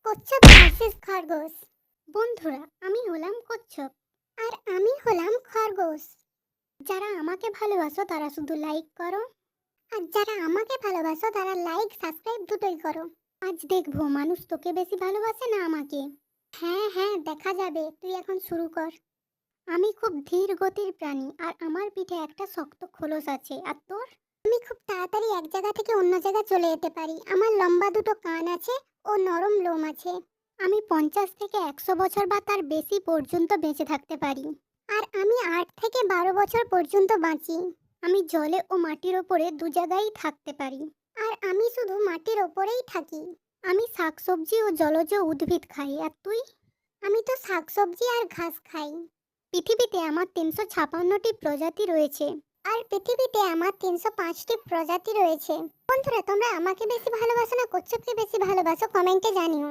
কচ্ছপ ভার্সেস খরগোশ। বন্ধুরা, আমি হলাম কচ্ছপ আর আমি হলাম খরগোশ। যারা আমাকে ভালোবাসো তারা শুধু লাইক করো, আর যারা আমাকে ভালোবাসো তারা লাইক সাবস্ক্রাইব দুটোই করো। আজ দেখবো মানুষ তোকে বেশি ভালোবাসে না আমাকে। হ্যাঁ হ্যাঁ, দেখা যাবে, তুই এখন শুরু কর। আমি খুব ধীর গতির প্রাণী আর আমার পিঠে একটা শক্ত খোলস আছে। আর তোর? আমি খুব তাড়াতাড়ি এক জায়গা থেকে অন্য জায়গায় চলে যেতে পারি। আমার লম্বা দুটো কান আছে ও নরম লোম আছে। আমি 50 থেকে 100 বছর বা তার বেশি পর্যন্ত বেঁচে থাকতে পারি। আর আমি 8 থেকে 12 বছর পর্যন্ত বাঁচি। আমি জলে ও মাটির ওপরে দু জায়গায় থাকতে পারি। আর আমি শুধু মাটির ওপরেই থাকি। আমি শাকসবজি ও জলজ উদ্ভিদ খাই। আর তুই? আমি তো শাকসবজি আর ঘাস খাই। পৃথিবীতে আমার 356টি প্রজাতি রয়েছে। আর পৃথিবীতে আমার 305টি প্রজাতি রয়েছে। বন্ধুরা, তোমরা আমাকে বেশি ভালোবাসো না কচ্ছপকে বেশি ভালোবাসো? কমেন্টে জানিও।